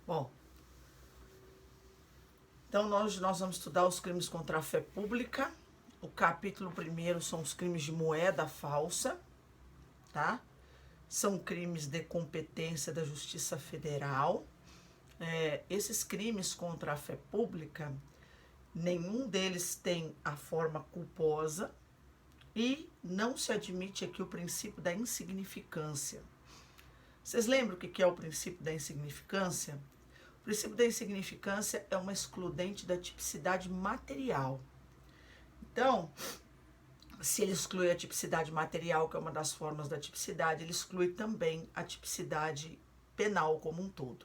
Bom, então nós vamos estudar os crimes contra a fé pública. O capítulo 1 são os crimes de moeda falsa, tá? São crimes de competência da Justiça Federal. Esses crimes contra a fé pública, nenhum deles tem a forma culposa e não se admite aqui o princípio da insignificância. Vocês lembram o que é o princípio da insignificância? O princípio da insignificância é uma excludente da tipicidade material. Então, se ele exclui a tipicidade material, que é uma das formas da tipicidade, ele exclui também a tipicidade penal como um todo.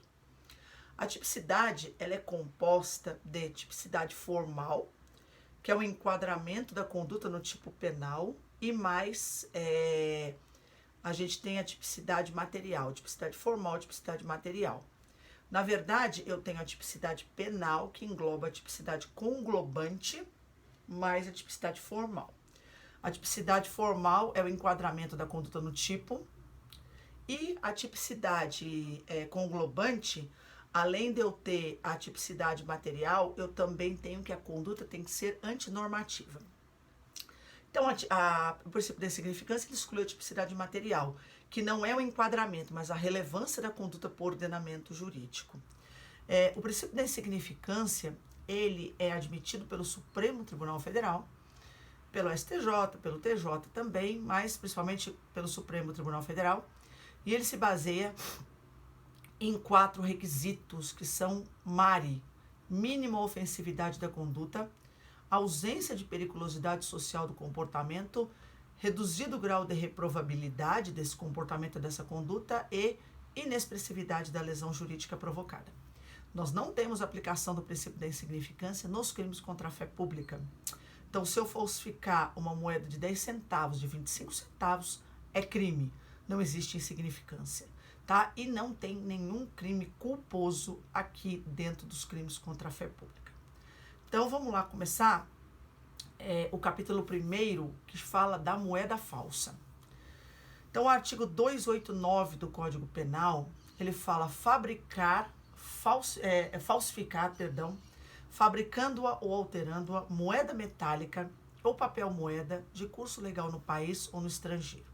A tipicidade, ela é composta de tipicidade formal, que é o enquadramento da conduta no tipo penal, e mais a gente tem a tipicidade material, tipicidade formal, tipicidade material. Na verdade, eu tenho a tipicidade penal, que engloba a tipicidade conglobante, mais a tipicidade formal. A tipicidade formal é o enquadramento da conduta no tipo, e a tipicidade conglobante, além de eu ter a tipicidade material, eu também tenho que a conduta tem que ser antinormativa. Então, o princípio da insignificância ele exclui a tipicidade material, que não é o enquadramento, mas a relevância da conduta por ordenamento jurídico. O princípio da insignificância, ele é admitido pelo Supremo Tribunal Federal, pelo STJ, pelo TJ também, mas principalmente pelo Supremo Tribunal Federal, e ele se baseia em 4 requisitos, que são MARI, mínima ofensividade da conduta, ausência de periculosidade social do comportamento, reduzido grau de reprovabilidade desse comportamento, dessa conduta, e inexpressividade da lesão jurídica provocada. Nós não temos aplicação do princípio da insignificância nos crimes contra a fé pública. Então, se eu falsificar uma moeda de 10 centavos, de 25 centavos, é crime. Não existe insignificância, tá? E não tem nenhum crime culposo aqui dentro dos crimes contra a fé pública. Então, vamos lá começar o capítulo 1, que fala da moeda falsa. Então, o artigo 289 do Código Penal, ele fala falsificar, fabricando-a ou alterando-a, moeda metálica ou papel moeda de curso legal no país ou no estrangeiro.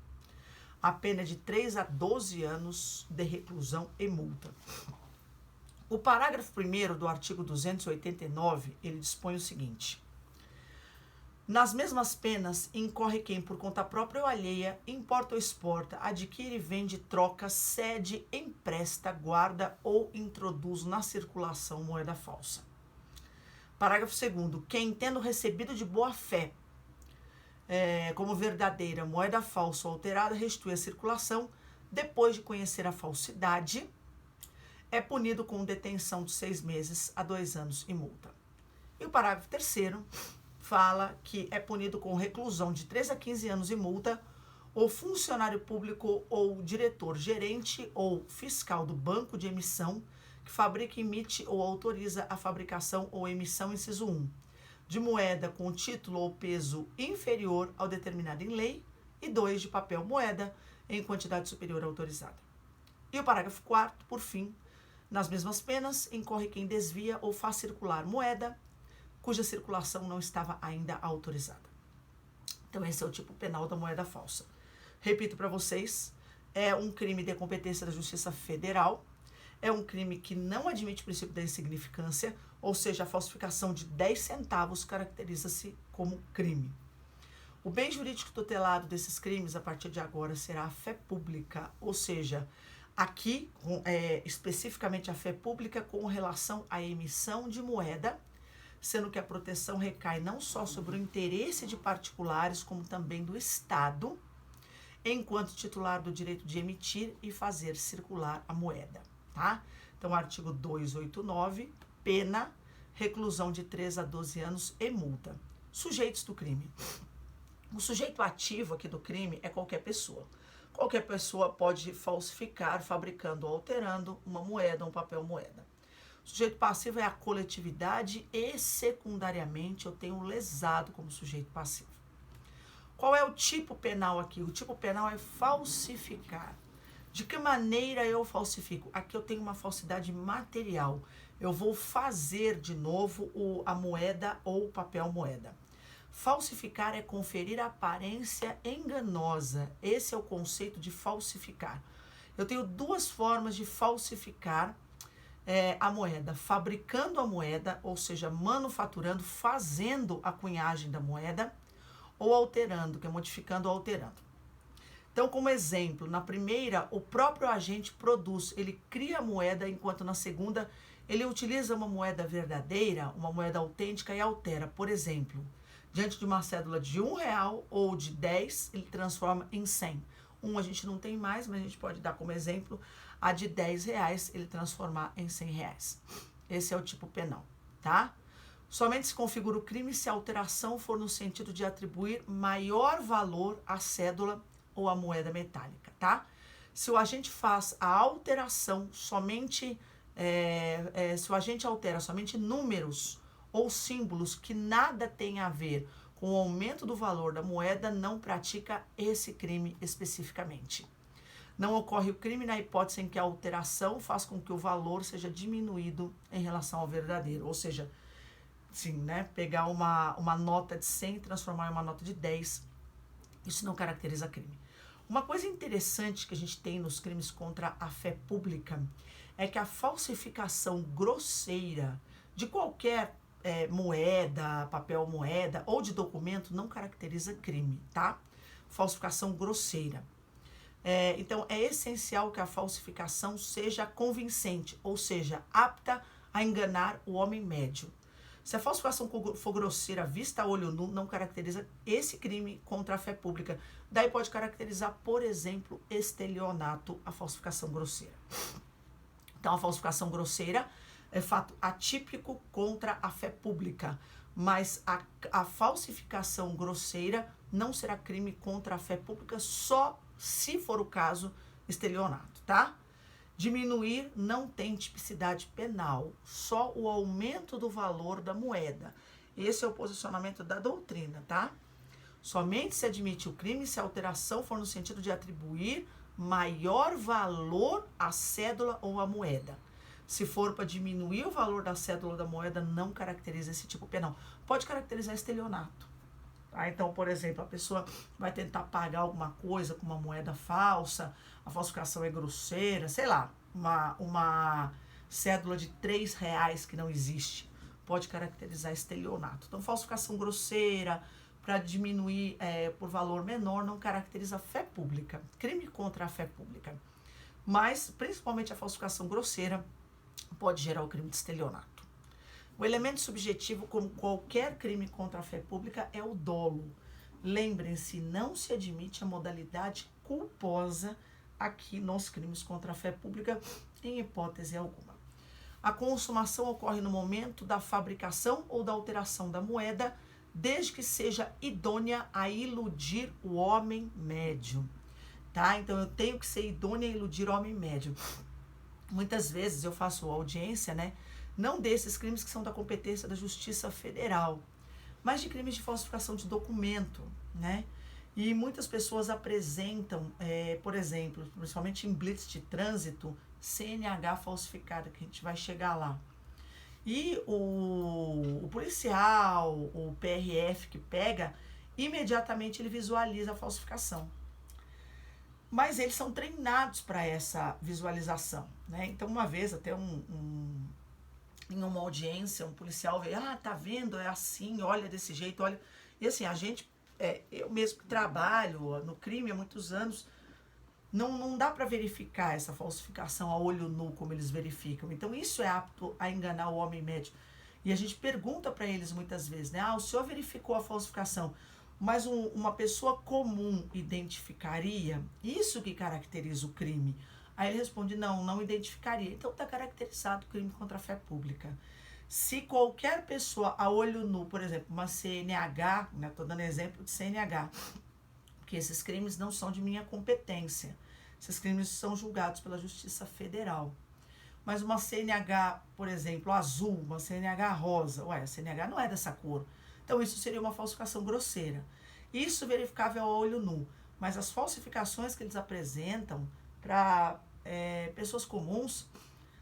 A pena é de 3 a 12 anos de reclusão e multa. O parágrafo 1º do artigo 289, ele dispõe o seguinte: nas mesmas penas, incorre quem, por conta própria ou alheia, importa ou exporta, adquire, vende, troca, cede, empresta, guarda ou introduz na circulação moeda falsa. Parágrafo 2º. Quem, tendo recebido de boa fé, como verdadeira, moeda falsa ou alterada, restitui a circulação, depois de conhecer a falsidade, é punido com detenção de 6 meses a 2 anos e multa. E o parágrafo 3º fala que é punido com reclusão de 3 a 15 anos e multa o funcionário público ou diretor, gerente ou fiscal do banco de emissão que fabrica, emite ou autoriza a fabricação ou emissão, inciso 1, de moeda com título ou peso inferior ao determinado em lei, e 2, de papel moeda em quantidade superior à autorizada. E o parágrafo 4º, por fim, nas mesmas penas, incorre quem desvia ou faz circular moeda cuja circulação não estava ainda autorizada. Então, esse é o tipo penal da moeda falsa. Repito para vocês, é um crime de competência da Justiça Federal, é um crime que não admite o princípio da insignificância, ou seja, a falsificação de 10 centavos caracteriza-se como crime. O bem jurídico tutelado desses crimes, a partir de agora, será a fé pública, ou seja, aqui, especificamente a fé pública com relação à emissão de moeda, sendo que a proteção recai não só sobre o interesse de particulares, como também do Estado, enquanto titular do direito de emitir e fazer circular a moeda, tá? Então, artigo 289, pena, reclusão de 3 a 12 anos e multa. Sujeitos do crime. O sujeito ativo aqui do crime é qualquer pessoa. Qualquer pessoa pode falsificar, fabricando ou alterando uma moeda, um papel moeda. O sujeito passivo é a coletividade e, secundariamente, eu tenho o lesado como sujeito passivo. Qual é o tipo penal aqui? O tipo penal é falsificar. De que maneira eu falsifico? Aqui eu tenho uma falsidade material. Eu vou fazer de novo a moeda ou o papel moeda. Falsificar é conferir aparência enganosa. Esse é o conceito de falsificar. Eu tenho duas formas de falsificar a moeda. Fabricando a moeda, ou seja, manufaturando, fazendo a cunhagem da moeda, ou alterando, que é modificando ou alterando. Então, como exemplo, na primeira, o próprio agente produz, ele cria a moeda, enquanto na segunda, ele utiliza uma moeda verdadeira, uma moeda autêntica e altera. Por exemplo, diante de uma cédula de R$1 ou de 10, ele transforma em 100. A gente não tem mais, mas a gente pode dar como exemplo a de R$10, ele transformar em R$100. Esse é o tipo penal, tá? Somente se configura o crime se a alteração for no sentido de atribuir maior valor à cédula ou à moeda metálica, tá? Se o agente faz a alteração somente, se o agente altera somente números ou símbolos que nada tem a ver com o aumento do valor da moeda, não pratica esse crime especificamente. Não ocorre o crime na hipótese em que a alteração faz com que o valor seja diminuído em relação ao verdadeiro, ou seja, sim, né, pegar uma nota de 100 e transformar em uma nota de 10, isso não caracteriza crime. Uma coisa interessante que a gente tem nos crimes contra a fé pública é que a falsificação grosseira de qualquer moeda, papel moeda ou de documento não caracteriza crime, tá? Falsificação grosseira. Então, é essencial que a falsificação seja convincente, ou seja, apta a enganar o homem médio. Se a falsificação for grosseira, vista a olho nu, não caracteriza esse crime contra a fé pública. Daí pode caracterizar, por exemplo, estelionato, a falsificação grosseira. Então, a falsificação grosseira é fato atípico contra a fé pública, mas a falsificação grosseira não será crime contra a fé pública, só se for o caso, estelionato, tá? Diminuir não tem tipicidade penal, só o aumento do valor da moeda. Esse é o posicionamento da doutrina, tá? Somente se admite o crime se a alteração for no sentido de atribuir maior valor à cédula ou à moeda. Se for para diminuir o valor da cédula ou da moeda, não caracteriza esse tipo penal. Pode caracterizar estelionato. Tá? Então, por exemplo, a pessoa vai tentar pagar alguma coisa com uma moeda falsa, a falsificação é grosseira, sei lá, uma cédula de R$3 que não existe, pode caracterizar estelionato. Então, falsificação grosseira, para diminuir por valor menor, não caracteriza fé pública, crime contra a fé pública. Mas, principalmente a falsificação grosseira, pode gerar o crime de estelionato. O elemento subjetivo, como qualquer crime contra a fé pública, é o dolo. Lembrem-se, não se admite a modalidade culposa aqui nos crimes contra a fé pública, em hipótese alguma. A consumação ocorre no momento da fabricação ou da alteração da moeda, desde que seja idônea a iludir o homem médio. Tá? Então, eu tenho que ser idônea a iludir o homem médio. Muitas vezes eu faço audiência, né? Não desses crimes que são da competência da Justiça Federal, mas de crimes de falsificação de documento, né? E muitas pessoas apresentam, por exemplo, principalmente em blitz de trânsito, CNH falsificada, que a gente vai chegar lá. E o policial, o PRF que pega, imediatamente ele visualiza a falsificação. Mas eles são treinados para essa visualização, né? Então, uma vez, até em uma audiência, um policial veio, tá vendo, é assim, olha desse jeito, olha. E assim, a gente, eu mesmo que trabalho no crime há muitos anos, não dá para verificar essa falsificação a olho nu como eles verificam. Então, isso é apto a enganar o homem médio. E a gente pergunta para eles muitas vezes, né? O senhor verificou a falsificação, mas uma pessoa comum identificaria? Isso que caracteriza o crime. Aí ele responde, não identificaria. Então está caracterizado o crime contra a fé pública. Se qualquer pessoa a olho nu, por exemplo, uma CNH, né, estou dando exemplo de CNH, porque esses crimes não são de minha competência. Esses crimes são julgados pela Justiça Federal. Mas uma CNH, por exemplo, azul, uma CNH rosa, a CNH não é dessa cor. Então, isso seria uma falsificação grosseira. Isso verificável a olho nu. Mas as falsificações que eles apresentam para pessoas comuns,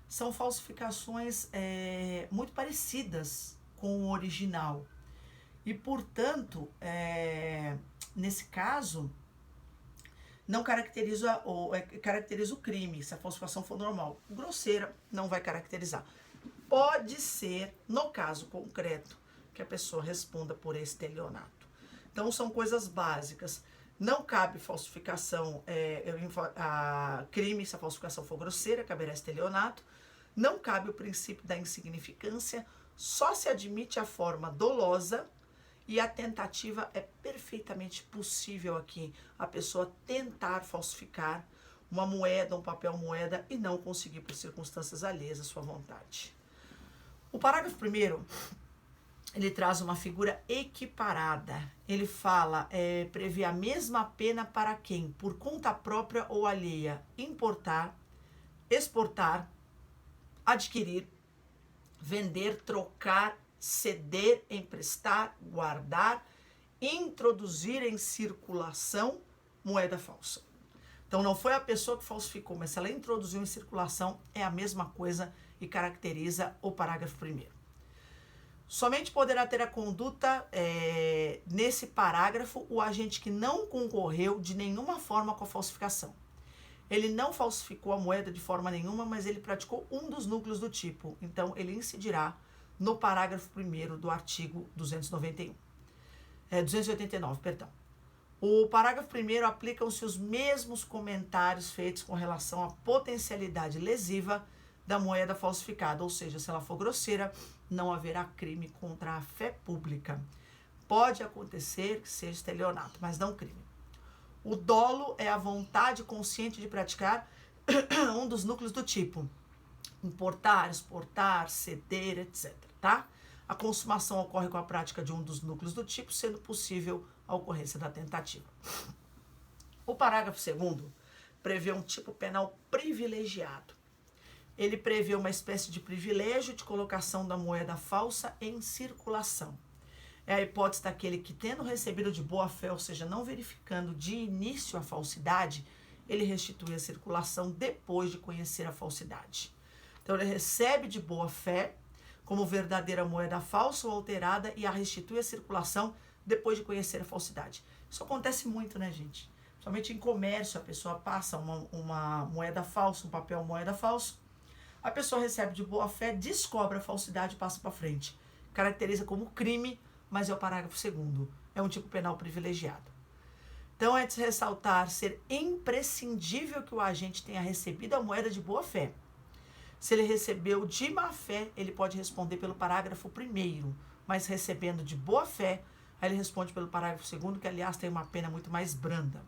são falsificações muito parecidas com o original. E, portanto, nesse caso, não caracteriza caracteriza o crime, se a falsificação for normal. Grosseira não vai caracterizar. Pode ser, no caso concreto, que a pessoa responda por estelionato. Então, são coisas básicas. Não cabe falsificação, crime se a falsificação for grosseira, caberá estelionato. Não cabe o princípio da insignificância, só se admite a forma dolosa, e a tentativa é perfeitamente possível aqui. A pessoa tentar falsificar uma moeda, um papel moeda, e não conseguir por circunstâncias alheias à sua vontade. O parágrafo 1º, ele traz uma figura equiparada. Ele fala, prevê a mesma pena para quem, por conta própria ou alheia, importar, exportar, adquirir, vender, trocar, ceder, emprestar, guardar, introduzir em circulação moeda falsa. Então não foi a pessoa que falsificou, mas se ela introduziu em circulação, é a mesma coisa e caracteriza o parágrafo 1º. Somente poderá ter a conduta nesse parágrafo o agente que não concorreu de nenhuma forma com a falsificação. Ele não falsificou a moeda de forma nenhuma, mas ele praticou um dos núcleos do tipo. Então, ele incidirá no parágrafo 1º do artigo 289, perdão. O parágrafo 1º aplicam-se os mesmos comentários feitos com relação à potencialidade lesiva da moeda falsificada, ou seja, se ela for grosseira, não haverá crime contra a fé pública. Pode acontecer que seja estelionato, mas não crime. O dolo é a vontade consciente de praticar um dos núcleos do tipo importar, exportar, ceder, etc. Tá? A consumação ocorre com a prática de um dos núcleos do tipo, sendo possível a ocorrência da tentativa. O parágrafo 2º prevê um tipo penal privilegiado. Ele prevê uma espécie de privilégio de colocação da moeda falsa em circulação. É a hipótese daquele que, tendo recebido de boa fé, ou seja, não verificando de início a falsidade, ele restitui a circulação depois de conhecer a falsidade. Então, ele recebe de boa fé, como verdadeira moeda falsa ou alterada, e a restitui a circulação depois de conhecer a falsidade. Isso acontece muito, né, gente? Somente em comércio, a pessoa passa uma moeda falsa, um papel moeda falso, a pessoa recebe de boa fé, descobre a falsidade e passa para frente. Caracteriza como crime, mas é o parágrafo 2º. É um tipo penal privilegiado. Então, é de ressaltar ser imprescindível que o agente tenha recebido a moeda de boa fé. Se ele recebeu de má fé, ele pode responder pelo parágrafo 1º, mas recebendo de boa fé, aí ele responde pelo parágrafo 2º, que aliás tem uma pena muito mais branda.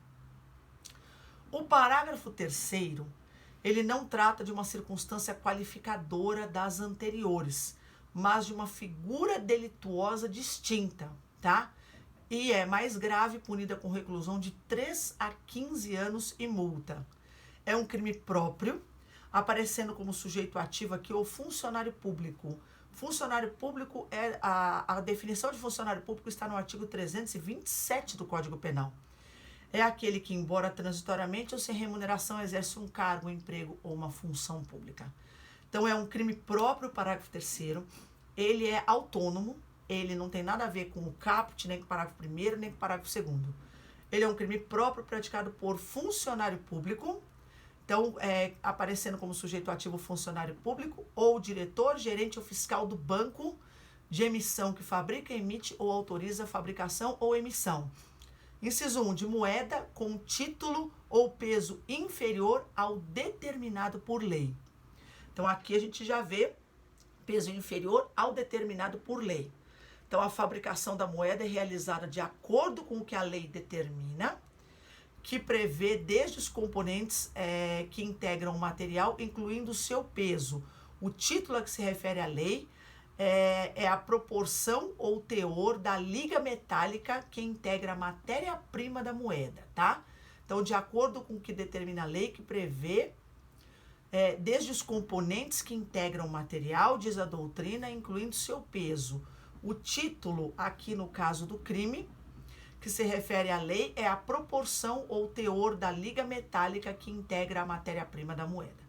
O parágrafo 3º, ele não trata de uma circunstância qualificadora das anteriores, mas de uma figura delituosa distinta, tá? E é mais grave, punida com reclusão de 3 a 15 anos e multa. É um crime próprio, aparecendo como sujeito ativo aqui o funcionário público. Funcionário público, a definição de funcionário público está no artigo 327 do Código Penal. É aquele que, embora transitoriamente ou sem remuneração, exerce um cargo, um emprego ou uma função pública. Então, é um crime próprio, parágrafo 3º. Ele é autônomo, ele não tem nada a ver com o caput, nem com o parágrafo 1º, nem com o parágrafo 2º. Ele é um crime próprio praticado por funcionário público, então, aparecendo como sujeito ativo funcionário público ou diretor, gerente ou fiscal do banco de emissão que fabrica, emite ou autoriza a fabricação ou emissão. Inciso 1, de moeda com título ou peso inferior ao determinado por lei. Então, aqui a gente já vê peso inferior ao determinado por lei. Então, a fabricação da moeda é realizada de acordo com o que a lei determina, que prevê desde os componentes que integram o material, incluindo o seu peso. O título a que se refere à lei é a proporção ou teor da liga metálica que integra a matéria-prima da moeda, tá? Então, de acordo com o que determina a lei, que prevê desde os componentes que integram o material, diz a doutrina, incluindo seu peso. O título, aqui no caso do crime, que se refere à lei é a proporção ou teor da liga metálica que integra a matéria-prima da moeda.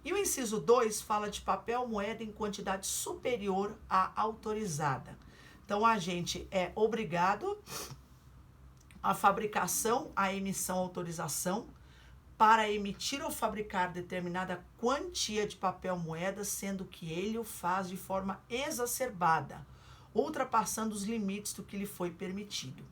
E o inciso 2 fala de papel moeda em quantidade superior à autorizada. Então, a gente é obrigado à fabricação, à emissão, autorização para emitir ou fabricar determinada quantia de papel moeda, sendo que ele o faz de forma exacerbada, ultrapassando os limites do que lhe foi permitido.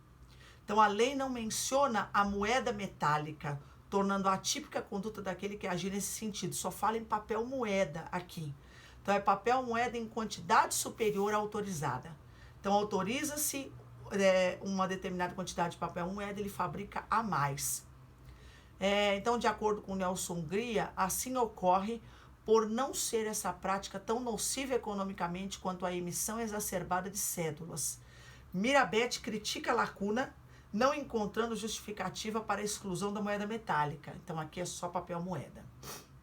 Então, a lei não menciona a moeda metálica, tornando atípica a conduta daquele que agir nesse sentido. Só fala em papel moeda aqui. Então, é papel moeda em quantidade superior à autorizada. Então, autoriza-se uma determinada quantidade de papel moeda, ele fabrica a mais. Então, de acordo com Nelson Hungria, assim ocorre por não ser essa prática tão nociva economicamente quanto a emissão exacerbada de cédulas. Mirabete critica a lacuna, não encontrando justificativa para a exclusão da moeda metálica. Então, aqui é só papel moeda.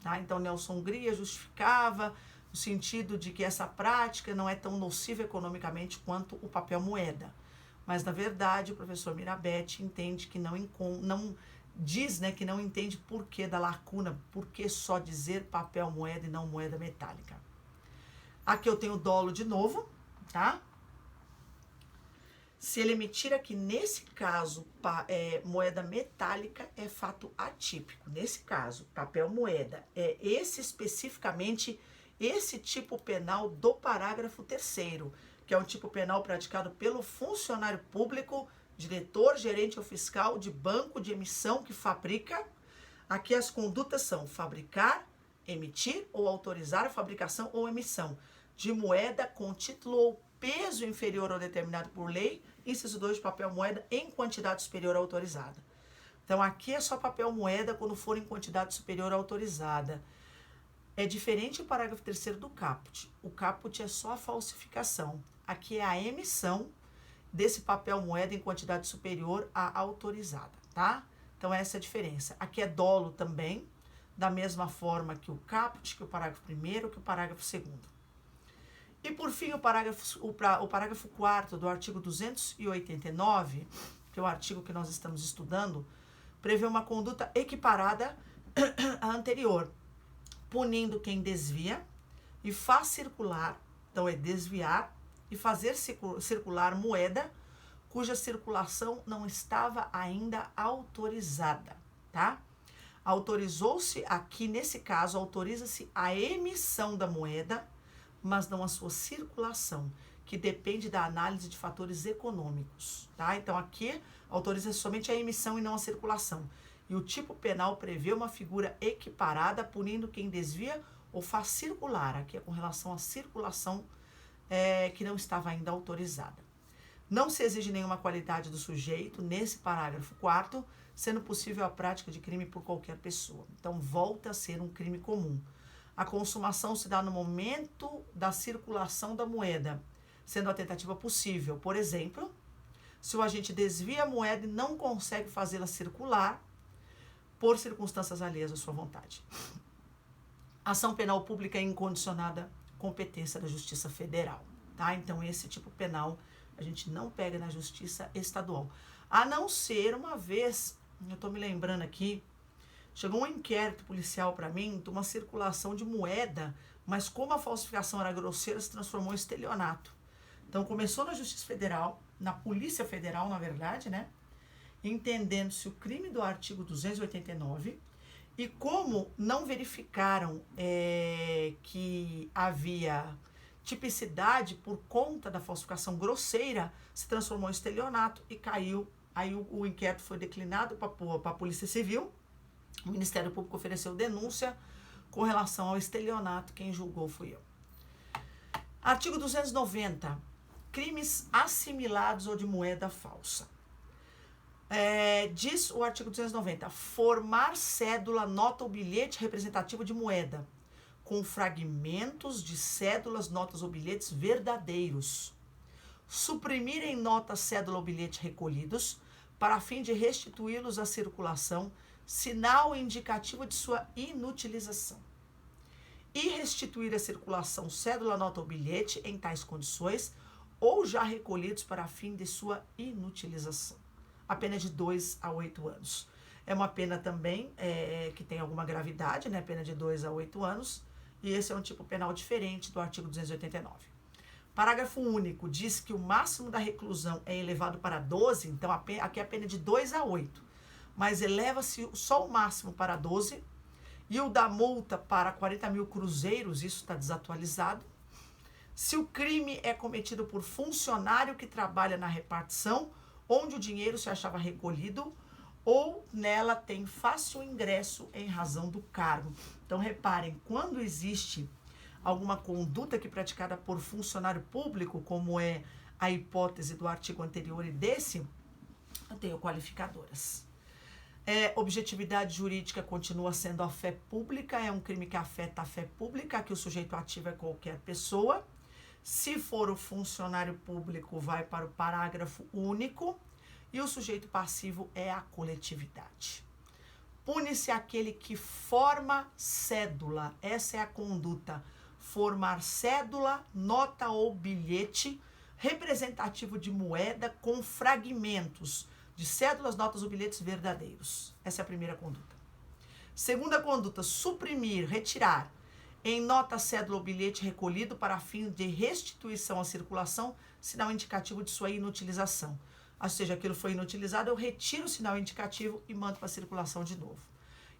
Tá? Então, Nelson Hungria justificava no sentido de que essa prática não é tão nociva economicamente quanto o papel moeda. Mas, na verdade, o professor Mirabete entende que diz, né, que não entende por que da lacuna, por que só dizer papel moeda e não moeda metálica. Aqui eu tenho dolo de novo, tá? Se ele emitir aqui, nesse caso, moeda metálica, é fato atípico. Nesse caso, papel moeda, é especificamente esse tipo penal do parágrafo 3º, que é um tipo penal praticado pelo funcionário público, diretor, gerente ou fiscal de banco de emissão que fabrica. Aqui as condutas são fabricar, emitir ou autorizar a fabricação ou emissão de moeda com título ou peso inferior ao determinado por lei, inciso 2 de papel moeda em quantidade superior à autorizada. Então, aqui é só papel moeda quando for em quantidade superior à autorizada. É diferente o parágrafo 3º do caput. O caput é só a falsificação. Aqui é a emissão desse papel moeda em quantidade superior à autorizada, tá? Então, essa é a diferença. Aqui é dolo também, da mesma forma que o caput, que o parágrafo 1º, que o parágrafo 2º. E, por fim, o parágrafo 4º do artigo 289, que é o artigo que nós estamos estudando, prevê uma conduta equiparada à anterior, punindo quem desvia e faz circular, então é desviar e fazer circular moeda cuja circulação não estava ainda autorizada, tá? Autorizou-se, aqui nesse caso, autoriza-se a emissão da moeda, mas não a sua circulação, que depende da análise de fatores econômicos, tá? Então, aqui, autoriza-se somente a emissão e não a circulação. E o tipo penal prevê uma figura equiparada, punindo quem desvia ou faz circular, aqui é com relação à circulação que não estava ainda autorizada. Não se exige nenhuma qualidade do sujeito nesse parágrafo 4º, sendo possível a prática de crime por qualquer pessoa. Então, volta a ser um crime comum. A consumação se dá no momento da circulação da moeda, sendo a tentativa possível. Por exemplo, se o agente desvia a moeda e não consegue fazê-la circular por circunstâncias alheias à sua vontade. Ação penal pública é incondicionada, competência da Justiça Federal, tá? Então, esse tipo penal a gente não pega na Justiça Estadual. A não ser uma vez, eu estou me lembrando aqui, chegou um inquérito policial para mim de uma circulação de moeda, mas como a falsificação era grosseira, se transformou em estelionato. Então, começou na Justiça Federal, na Polícia Federal, na verdade, né? Entendendo-se o crime do artigo 289, e como não verificaram que havia tipicidade por conta da falsificação grosseira, se transformou em estelionato e caiu. Aí o inquérito foi declinado para a Polícia Civil, o Ministério Público ofereceu denúncia com relação ao estelionato, quem julgou fui eu. Artigo 290, crimes assimilados ou de moeda falsa. Diz o artigo 290, formar cédula, nota ou bilhete representativo de moeda, com fragmentos de cédulas, notas ou bilhetes verdadeiros. Suprimir em nota, cédula ou bilhete recolhidos, para fim de restituí-los à circulação, sinal indicativo de sua inutilização. E restituir à circulação cédula, nota ou bilhete em tais condições, ou já recolhidos para fim de sua inutilização. a pena é de 2 a 8 anos. É uma pena também que tem alguma gravidade, né? Pena de 2 a 8 anos. E esse é um tipo penal diferente do artigo 289. Parágrafo único diz que o máximo da reclusão é elevado para 12, então aqui a pena é de 2 a 8. Mas eleva-se só o máximo para 12 e o da multa para 40 mil cruzeiros, isso está desatualizado. Se o crime é cometido por funcionário que trabalha na repartição, onde o dinheiro se achava recolhido, ou nela tem fácil ingresso em razão do cargo. Então, reparem, quando existe alguma conduta que é praticada por funcionário público, como é a hipótese do artigo anterior e desse, eu tenho qualificadoras. Objetividade jurídica continua sendo a fé pública, é um crime que afeta a fé pública, que o sujeito ativo é qualquer pessoa. Se for o funcionário público, vai para o parágrafo único. E o sujeito passivo é a coletividade. Pune-se aquele que forma cédula. Essa é a conduta. Formar cédula, nota ou bilhete representativo de moeda com fragmentos de cédulas, notas ou bilhetes verdadeiros. Essa é a primeira conduta. Segunda conduta, suprimir, retirar em nota, cédula ou bilhete recolhido para fim de restituição à circulação, sinal indicativo de sua inutilização. Ou seja, aquilo foi inutilizado, eu retiro o sinal indicativo e mando para a circulação de novo.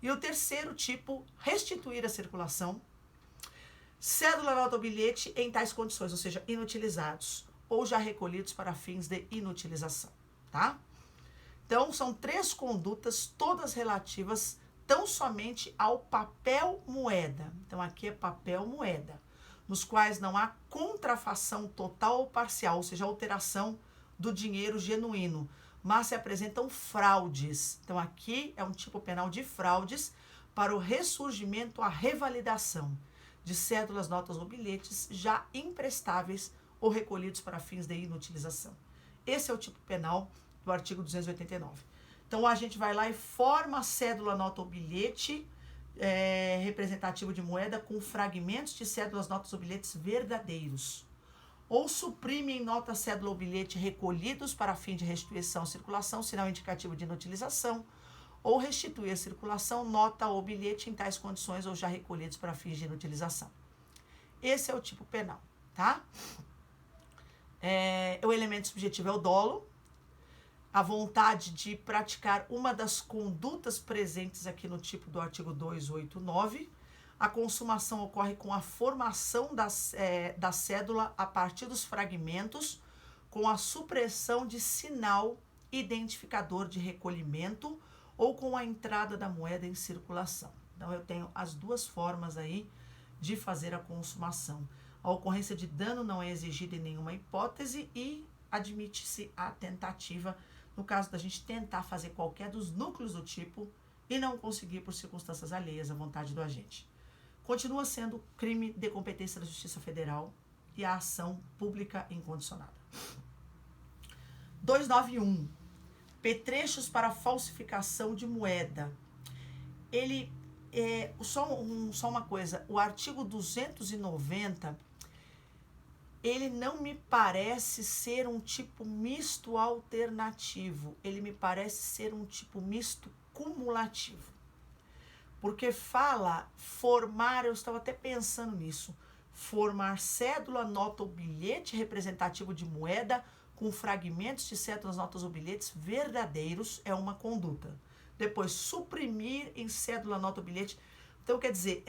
E o terceiro tipo, restituir a circulação, cédula, nota ou bilhete em tais condições, ou seja, inutilizados ou já recolhidos para fins de inutilização, tá? Então, são 3 condutas, todas relativas tão somente ao papel moeda. Então, aqui é papel moeda, nos quais não há contrafação total ou parcial, ou seja, alteração do dinheiro genuíno, mas se apresentam fraudes. Então, aqui é um tipo penal de fraudes para o ressurgimento, a revalidação de cédulas, notas ou bilhetes já imprestáveis ou recolhidos para fins de inutilização. Esse é o tipo penal do artigo 289. Então, a gente vai lá e forma a cédula, nota ou bilhete representativo de moeda com fragmentos de cédulas, notas ou bilhetes verdadeiros. Ou suprime em nota, cédula ou bilhete recolhidos para fim de restituição à circulação, sinal indicativo de inutilização, ou restitui a circulação, nota ou bilhete em tais condições ou já recolhidos para fins de inutilização. Esse é o tipo penal, tá? O elemento subjetivo é o dolo, a vontade de praticar uma das condutas presentes aqui no tipo do artigo 289. A consumação ocorre com a formação da cédula a partir dos fragmentos, com a supressão de sinal identificador de recolhimento ou com a entrada da moeda em circulação. Então, eu tenho as 2 formas aí de fazer a consumação. A ocorrência de dano não é exigida em nenhuma hipótese e admite-se a tentativa, no caso da gente tentar fazer qualquer dos núcleos do tipo e não conseguir por circunstâncias alheias à vontade do agente. Continua sendo crime de competência da Justiça Federal e a ação pública incondicionada. 291. Petrechos para falsificação de moeda. Ele só uma coisa, o artigo 290, ele não me parece ser um tipo misto alternativo, ele me parece ser um tipo misto cumulativo. Porque fala formar, eu estava até pensando nisso, formar cédula, nota ou bilhete representativo de moeda com fragmentos de cédulas, notas ou bilhetes verdadeiros é uma conduta. Depois, suprimir em cédula, nota ou bilhete. Então, quer dizer,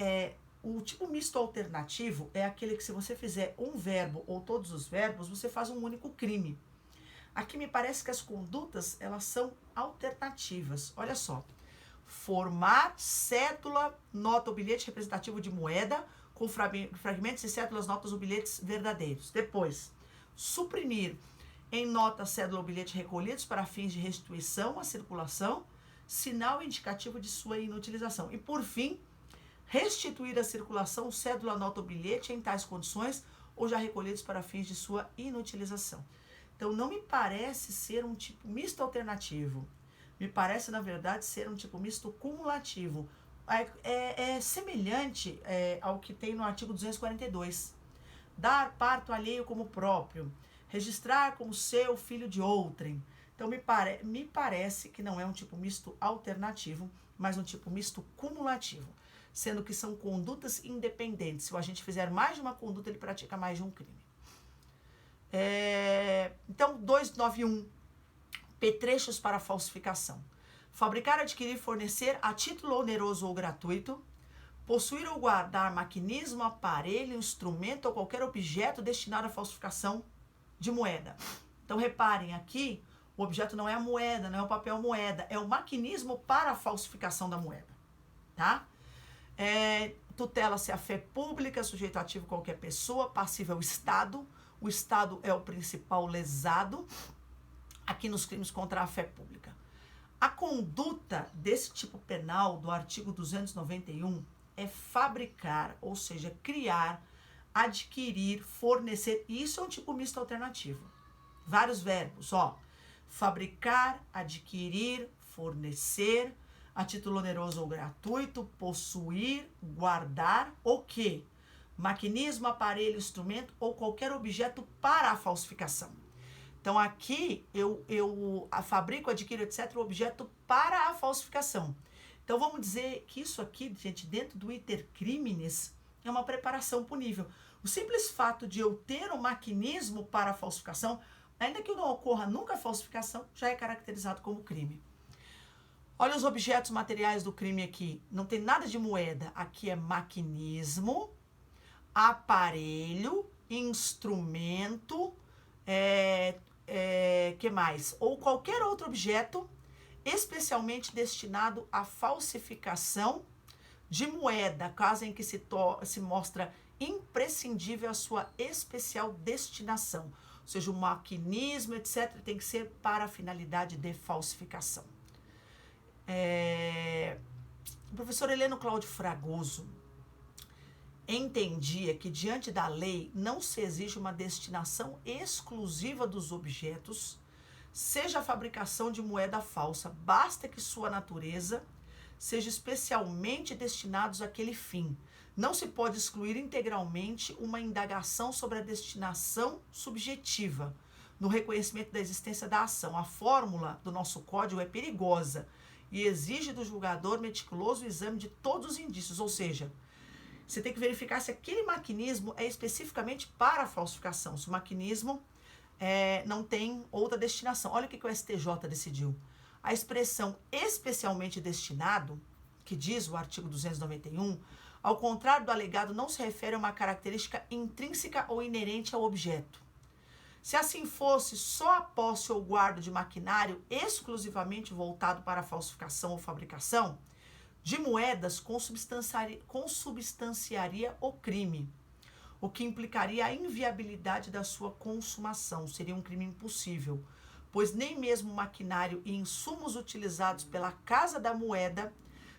o tipo misto alternativo é aquele que se você fizer um verbo ou todos os verbos, você faz um único crime. Aqui me parece que as condutas, elas são alternativas. Olha só. Formar cédula, nota ou bilhete representativo de moeda com fragmentos de cédulas, notas ou bilhetes verdadeiros. Depois, suprimir em nota, cédula ou bilhete recolhidos para fins de restituição à circulação, sinal indicativo de sua inutilização. E, por fim, restituir à circulação cédula, nota ou bilhete em tais condições ou já recolhidos para fins de sua inutilização. Então, não me parece ser um tipo misto alternativo. Me parece, na verdade, ser um tipo misto cumulativo. É semelhante ao que tem no artigo 242. Dar parto alheio como próprio. Registrar como seu filho de outrem. Então, me parece que não é um tipo misto alternativo, mas um tipo misto cumulativo, sendo que são condutas independentes. Se o agente fizer mais de uma conduta, ele pratica mais de um crime. Então, 291, petrechos para falsificação. Fabricar, adquirir, fornecer a título oneroso ou gratuito, possuir ou guardar maquinismo, aparelho, instrumento ou qualquer objeto destinado à falsificação de moeda. Então, reparem aqui, o objeto não é a moeda, não é o papel moeda, é o maquinismo para a falsificação da moeda, tá? Tutela-se a fé pública, sujeito ativo qualquer pessoa, passivo é o Estado é o principal lesado aqui nos crimes contra a fé pública. A conduta desse tipo penal do artigo 291 é fabricar, ou seja, criar, adquirir, fornecer, e isso é um tipo misto alternativo. Vários verbos, ó. Fabricar, adquirir, fornecer, a título oneroso ou gratuito, possuir, guardar, o quê? Maquinismo, aparelho, instrumento ou qualquer objeto para a falsificação. Então, aqui, eu fabrico, adquiro, etc., o objeto para a falsificação. Então, vamos dizer que isso aqui, gente, dentro do iter criminis, é uma preparação punível. O simples fato de eu ter um maquinismo para a falsificação, ainda que não ocorra nunca a falsificação, já é caracterizado como crime. Olha os objetos materiais do crime aqui. Não tem nada de moeda. Aqui é maquinismo, aparelho, instrumento, que mais? Ou qualquer outro objeto especialmente destinado à falsificação de moeda, caso em que se mostra imprescindível a sua especial destinação. Ou seja, o maquinismo, etc., tem que ser para a finalidade de falsificação. O professor Heleno Cláudio Fragoso entendia que, diante da lei, não se exige uma destinação exclusiva dos objetos, seja a fabricação de moeda falsa, basta que sua natureza seja especialmente destinados àquele fim. Não se pode excluir integralmente uma indagação sobre a destinação subjetiva, no reconhecimento da existência da ação. A fórmula do nosso código é perigosa e exige do julgador meticuloso exame de todos os indícios, ou seja, você tem que verificar se aquele maquinismo é especificamente para a falsificação, se o maquinismo não tem outra destinação. Olha o que o STJ decidiu. A expressão especialmente destinado, que diz o artigo 291, ao contrário do alegado, não se refere a uma característica intrínseca ou inerente ao objeto. Se assim fosse, só a posse ou guarda de maquinário exclusivamente voltado para a falsificação ou fabricação de moedas consubstanciaria o crime, o que implicaria a inviabilidade da sua consumação. Seria um crime impossível, pois nem mesmo maquinário e insumos utilizados pela Casa da Moeda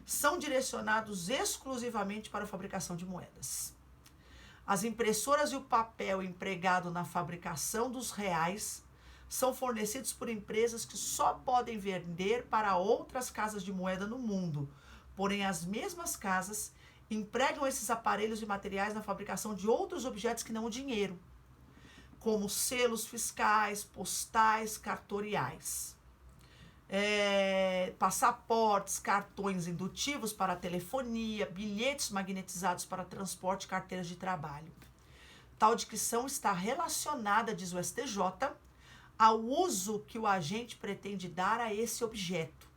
são direcionados exclusivamente para a fabricação de moedas. As impressoras e o papel empregado na fabricação dos reais são fornecidos por empresas que só podem vender para outras casas de moeda no mundo. Porém, as mesmas casas empregam esses aparelhos e materiais na fabricação de outros objetos que não o dinheiro, como selos fiscais, postais, cartoriais, passaportes, cartões indutivos para telefonia, bilhetes magnetizados para transporte e carteiras de trabalho. Tal descrição está relacionada, diz o STJ, ao uso que o agente pretende dar a esse objeto.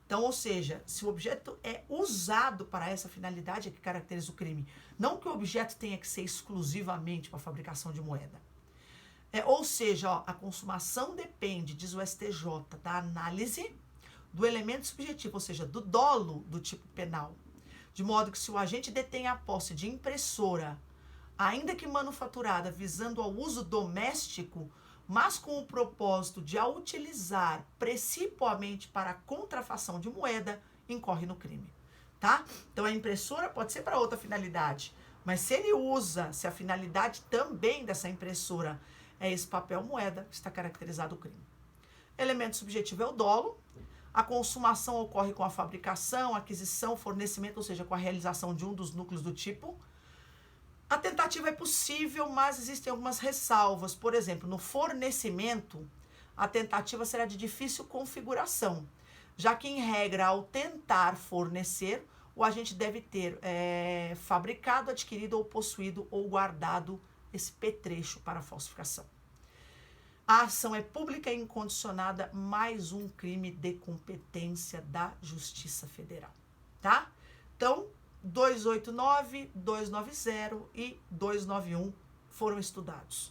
Então, ou seja, se o objeto é usado para essa finalidade, é que caracteriza o crime. Não que o objeto tenha que ser exclusivamente para a fabricação de moeda. Ou seja, ó, a consumação depende, diz o STJ, da análise do elemento subjetivo, ou seja, do dolo do tipo penal. De modo que se o agente detém a posse de impressora, ainda que manufaturada, visando ao uso doméstico, mas com o propósito de a utilizar principalmente para a contrafação de moeda, incorre no crime, tá? Então, a impressora pode ser para outra finalidade, mas se ele usa, se a finalidade também dessa impressora é esse papel moeda, está caracterizado o crime. Elemento subjetivo é o dolo. A consumação ocorre com a fabricação, aquisição, fornecimento, ou seja, com a realização de um dos núcleos do tipo. A tentativa é possível, mas existem algumas ressalvas. Por exemplo, no fornecimento, a tentativa será de difícil configuração, já que, em regra, ao tentar fornecer, o agente deve ter fabricado, adquirido ou possuído ou guardado esse petrecho para falsificação. A ação é pública e incondicionada, mais um crime de competência da Justiça Federal, tá? Então, 289, 290 e 291 foram estudados.